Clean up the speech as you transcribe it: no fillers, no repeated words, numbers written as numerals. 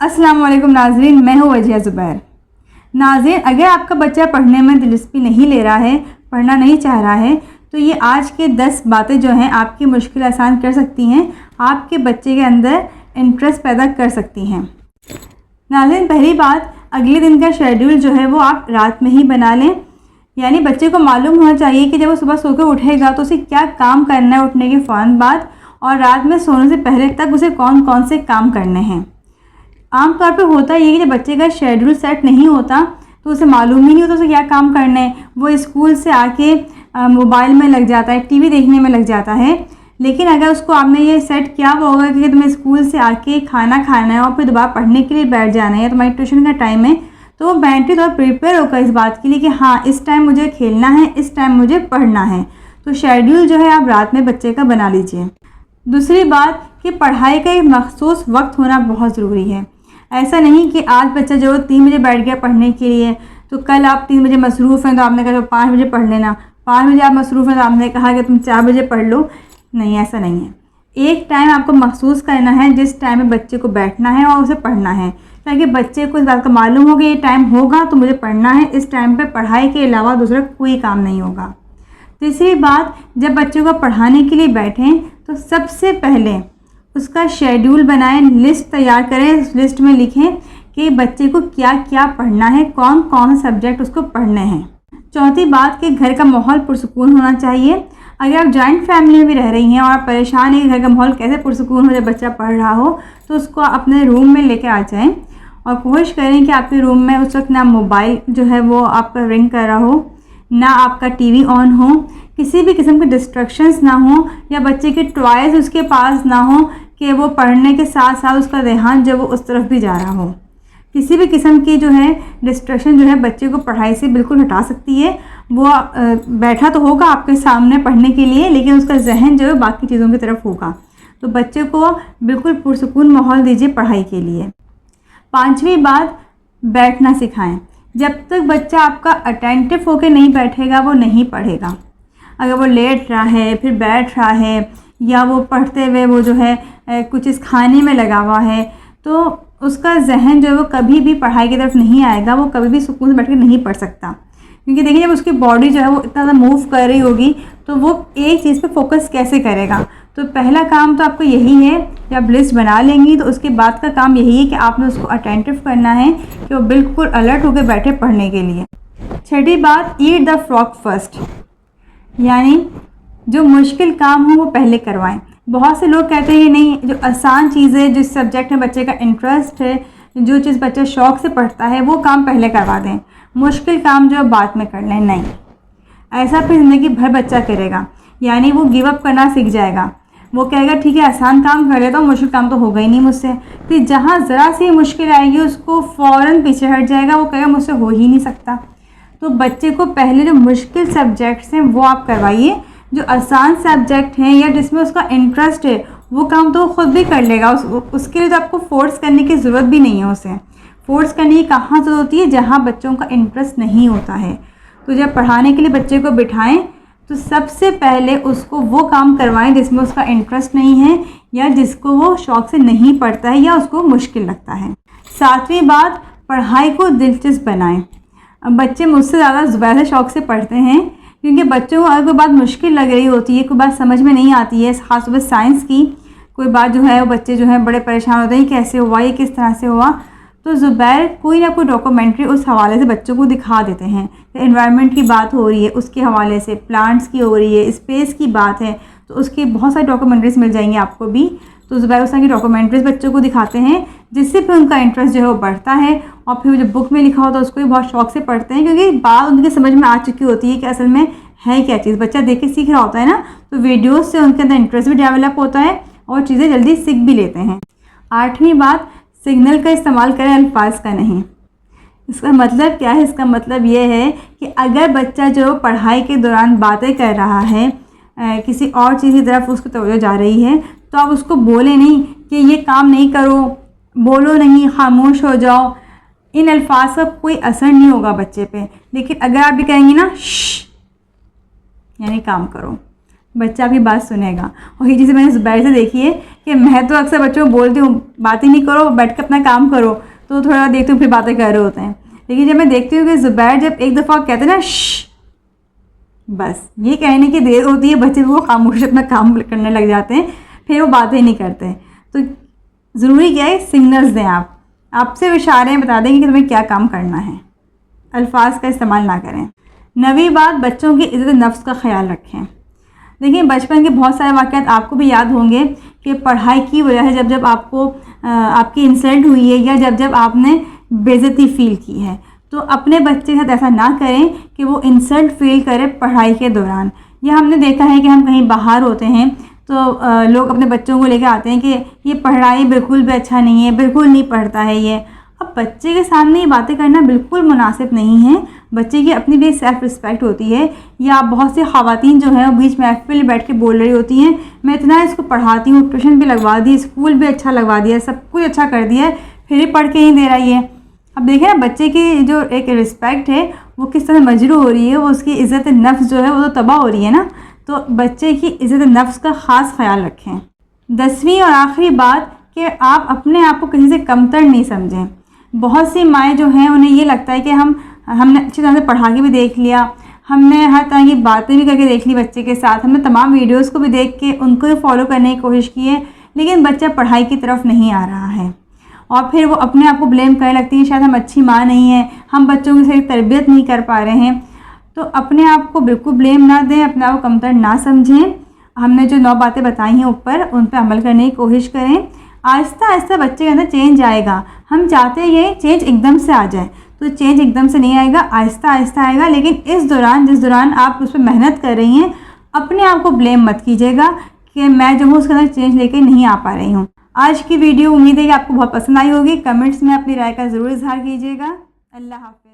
अस्सलाम वालेकुम नाज़रीन, मैं हूँ वजीहा ज़ुबैर। नाज़रीन, अगर आपका बच्चा पढ़ने में दिलचस्पी नहीं ले रहा है, पढ़ना नहीं चाह रहा है, तो ये आज के 10 बातें जो हैं आपकी मुश्किल आसान कर सकती हैं, आपके बच्चे के अंदर इंटरेस्ट पैदा कर सकती हैं। नाज़रीन, पहली बात, अगले दिन का शेड्यूल जो है वो आप रात में ही बना लें। यानी बच्चे को मालूम होना चाहिए कि जब वो सुबह सो कर उठेगा तो उसे क्या काम करना है उठने के फ़ौरन बाद, और रात में सोने से पहले तक उसे कौन कौन से काम करने हैं। आमतौर पे होता ये है कि जब बच्चे का शेड्यूल सेट नहीं होता तो उसे मालूम ही नहीं होता उसे क्या काम करना है। वो स्कूल से आके मोबाइल में लग जाता है, टीवी देखने में लग जाता है। लेकिन अगर उसको आपने ये सेट किया हुआ होगा कि तुम्हें स्कूल से आके खाना खाना है और फिर दोबारा पढ़ने के लिए बैठ जाना है, तुम्हारी ट्यूशन का टाइम है, तो वो मेंटली थोड़ा प्रिपेयर होगा इस बात के लिए कि हाँ, इस टाइम मुझे खेलना है, इस टाइम मुझे पढ़ना है। तो शेड्यूल जो है आप रात में बच्चे का बना लीजिए। दूसरी बात कि पढ़ाई का एक मखसूस वक्त होना बहुत ज़रूरी है। ऐसा नहीं कि आज बच्चा जो 3 बजे बैठ गया पढ़ने के लिए, तो कल आप 3 बजे मसरूफ़ हैं तो आपने कहा 5 बजे पढ़ लेना, 5 बजे आप मसरूफ़ हैं तो आपने कहा कि तुम 4 बजे पढ़ लो। नहीं, ऐसा नहीं है। एक टाइम आपको महसूस करना है जिस टाइम में बच्चे को बैठना है और उसे पढ़ना है, ताकि बच्चे को इस बात का मालूम हो कि ये टाइम होगा तो मुझे पढ़ना है, इस टाइम पे पढ़ाई के अलावा दूसरा कोई काम नहीं होगा। तीसरी बात, जब बच्चों को पढ़ाने के लिए बैठें तो सबसे पहले उसका शेड्यूल बनाएं, लिस्ट तैयार करें। उस लिस्ट में लिखें कि बच्चे को क्या क्या पढ़ना है, कौन कौन सब्जेक्ट उसको पढ़ने हैं। चौथी बात कि घर का माहौल पुरसुकून होना चाहिए। अगर आप जॉइंट फैमिली में भी रह रही हैं और आप परेशान हैं कि घर का माहौल कैसे पुरसुकून हो जब बच्चा पढ़ रहा हो, तो उसको अपने रूम में लेकर आ जाएं और कोशिश करें कि आपके रूम में उस वक्त ना मोबाइल जो है वो आपका रिंग कर रहा हो, ना आपका टीवी ऑन हो, किसी भी किस्म के डिस्ट्रैक्शंस ना हो, या बच्चे के टॉयज़ उसके पास ना हो कि वो पढ़ने के साथ साथ उसका ध्यान जो वो उस तरफ भी जा रहा हो। किसी भी किस्म की जो है डिस्ट्रैक्शन जो है बच्चे को पढ़ाई से बिल्कुल हटा सकती है। वो बैठा तो होगा आपके सामने पढ़ने के लिए, लेकिन उसका जहन जो है बाकी चीज़ों की तरफ होगा। तो बच्चे को बिल्कुल पुरसुकून माहौल दीजिए पढ़ाई के लिए। पांचवी बात, बैठना सिखाएं। जब तक बच्चा आपका अटेंटिव होकर नहीं बैठेगा वो नहीं पढ़ेगा। अगर वो लेट रहा है, फिर बैठ रहा है, या वो पढ़ते हुए वो जो है कुछ इस खाने में लगा हुआ है, तो उसका जहन जो है वो कभी भी पढ़ाई की तरफ नहीं आएगा। वो कभी भी सुकून से बैठ कर नहीं पढ़ सकता, क्योंकि देखिए जब उसकी बॉडी जो है वो इतना ज़्यादा मूव कर रही होगी तो वो एक चीज़ पे फोकस कैसे करेगा। तो पहला काम तो आपको यही है कि आप लिस्ट बना लेंगी, तो उसके बाद का काम यही है कि आपने उसको अटेंटिव करना है कि वो बिल्कुल अलर्ट होकर बैठे पढ़ने के लिए। छठी बात, ईट द फ्रॉग फर्स्ट, यानी जो मुश्किल काम हो वो पहले करवाएं। बहुत से लोग कहते हैं नहीं, जो आसान चीज़ें, जिस सब्जेक्ट में बच्चे का इंटरेस्ट है, जो चीज़ बच्चा शौक़ से पढ़ता है वो काम पहले करवा दें, मुश्किल काम जो बाद में कर लें। नहीं, ऐसा फिर ज़िंदगी भर बच्चा करेगा, यानी वो गिव अप करना सीख जाएगा। वो कहेगा ठीक है आसान काम कर लेता हूँ, मुश्किल काम तो होगा ही नहीं मुझसे। फिर जहाँ ज़रा सी मुश्किल आएगी उसको फ़ौरन पीछे हट जाएगा, वो कहेगा मुझसे हो ही नहीं सकता। तो बच्चे को पहले जो मुश्किल सब्जेक्ट्स हैं वो आप करवाइए। जो आसान सब्जेक्ट हैं या जिसमें उसका इंटरेस्ट है वो काम तो वो खुद भी कर लेगा। उसके लिए तो आपको फोर्स करने की ज़रूरत भी नहीं है। उसे फोर्स करने की कहाँ ज़रूरत होती है, जहाँ बच्चों का इंटरेस्ट नहीं होता है। तो जब पढ़ाने के लिए बच्चे को बिठाएं तो सबसे पहले उसको वो काम करवाएं जिसमें उसका इंटरेस्ट नहीं है, या जिसको वो शौक़ से नहीं पढ़ता है, या उसको मुश्किल लगता है। सातवीं बात, पढ़ाई को दिलचस्प बनाएं। अब बच्चे मुझसे ज़्यादा ज़ुबैर से शौक़ से पढ़ते हैं, क्योंकि बच्चों को अगर कोई बात मुश्किल लग रही होती है, कोई बात समझ में नहीं आती है, ख़ासतौर पर साइंस की कोई बात जो है वो बच्चे जो है बड़े परेशान होते हैं कैसे हुआ, ये किस तरह से हुआ। तो ज़ुबैर कोई ना कोई डॉक्यूमेंट्री उस हवाले से बच्चों को दिखा देते हैं। तो एनवायरनमेंट की बात हो रही है उसके हवाले से, प्लांट्स की हो रही है, स्पेस की बात है, तो उसकी बहुत सारी डॉक्यूमेंट्रीज़ मिल जाएंगी आपको भी। तो ज़ुबैर उस तरह की डॉक्यूमेंट्रीज़ बच्चों को दिखाते हैं, जिससे फिर उनका इंटरेस्ट जो है वो बढ़ता है, और फिर जो बुक में लिखा होता है उसको भी बहुत शौक़ से पढ़ते हैं, क्योंकि बात उनकी समझ में आ चुकी होती है कि असल में है क्या चीज़। बच्चा देख के सीख रहा होता है ना, तो वीडियोस से उनके अंदर इंटरेस्ट भी डेवलप होता है और चीज़ें जल्दी सीख भी लेते हैं। आठवीं बात, सिग्नल का इस्तेमाल करें, अल्फाज का नहीं। इसका मतलब क्या है? इसका मतलब ये है कि अगर बच्चा जो पढ़ाई के दौरान बातें कर रहा है, किसी और चीज़ की तरफ उसकी तवज्जो जा रही है, तो आप उसको बोले नहीं कि ये काम नहीं करो, बोलो नहीं, खामोश हो जाओ। इन अल्फाज का कोई असर नहीं होगा बच्चे पे। लेकिन अगर आप भी कहेंगी ना यानी काम करो, बच्चा भी बात सुनेगा। और ये चीज़ें मैंने ज़ुबैर से देखी है कि मैं तो अक्सर बच्चों को बोलती हूँ बातें नहीं करो, बैठ कर अपना काम करो, तो थोड़ा देखती हूँ फिर बातें कर रहे होते हैं। लेकिन जब मैं देखती हूँ कि ज़ुबैर जब एक दफ़ा कहते हैं ना श्श, बस ये कहने की देर होती है, बच्चे वो खामोश अपना काम करने लग जाते हैं, फिर वो बातें नहीं करते। तो ज़रूरी क्या है, सिग्नल्स दें आप, आपसे इशारे बता देंगे कि तुम्हें क्या काम करना है, अल्फाज का इस्तेमाल ना करें। 9वीं बात, बच्चों की इज़्ज़त नफ्स का ख्याल रखें। देखिए बचपन के बहुत सारे वाक़यात आपको भी याद होंगे कि पढ़ाई की वजह से जब आपको आपकी इंसल्ट हुई है या जब आपने बेइज्जती फ़ील की है, तो अपने बच्चे के साथ ऐसा ना करें कि वो इंसल्ट फ़ील करे पढ़ाई के दौरान। या हमने देखा है कि हम कहीं बाहर होते हैं तो लोग अपने बच्चों को लेकर आते हैं कि ये पढ़ाई बिल्कुल भी अच्छा नहीं है, बिल्कुल नहीं पढ़ता है ये। अब बच्चे के सामने ये बातें करना बिल्कुल मुनासिब नहीं है। बच्चे की अपनी भी सेल्फ़ रिस्पेक्ट होती है। या बहुत सी ख़वातीन जो हैं वो बीच महफ़िल में बैठ के बोल रही होती हैं, मैं इतना इसको पढ़ाती हूँ, ट्यूशन भी लगवा दी, स्कूल भी अच्छा लगवा दिया, सब कुछ अच्छा कर दिया है, फिर भी पढ़ के नहीं दे रही है। अब देखिए ना बच्चे की जो एक रिस्पेक्ट है वो किस तरह मजरू हो रही है, वो उसकी इज़्ज़त नफ्स जो है वो तो तबाह हो रही है ना। तो बच्चे की इज़्ज़त नफ्स का ख़ास ख्याल रखें। 10वीं और आखिरी बात कि आप अपने आप को किसी से कमतर नहीं समझें। बहुत सी माएँ जो हैं उन्हें ये लगता है कि हमने अच्छी तरह से पढ़ा के भी देख लिया, हमने हर तरह की बातें भी करके देख ली बच्चे के साथ, हमने तमाम वीडियोस को भी देख के उनको भी फॉलो करने की कोशिश की है, लेकिन बच्चा पढ़ाई की तरफ नहीं आ रहा है। और फिर वो अपने आप को ब्लेम करने लगती है, शायद हम अच्छी माँ नहीं हैं, हम बच्चों की सही तरबियत नहीं कर पा रहे हैं। तो अपने आप को बिल्कुल ब्लेम ना दें, अपने आप को कमतर ना समझें। हमने जो 9 बातें बताई हैं ऊपर, उन पर अमल करने की कोशिश करें। आहिस्ता आहिस्ता बच्चे के अंदर चेंज आएगा। हम चाहते हैं ये चेंज एकदम से आ जाए, तो चेंज एकदम से नहीं आएगा, आहिस्ता आहिस्ता आएगा। लेकिन जिस दौरान आप उस पर मेहनत कर रही हैं, अपने आप को ब्लेम मत कीजिएगा कि मैं जो हूँ उसके अंदर चेंज लेके नहीं आ पा रही हूँ। आज की वीडियो उम्मीद है कि आपको बहुत पसंद आई होगी। कमेंट्स में अपनी राय का ज़रूर इज़हार कीजिएगा। अल्लाह हाफ़िज़।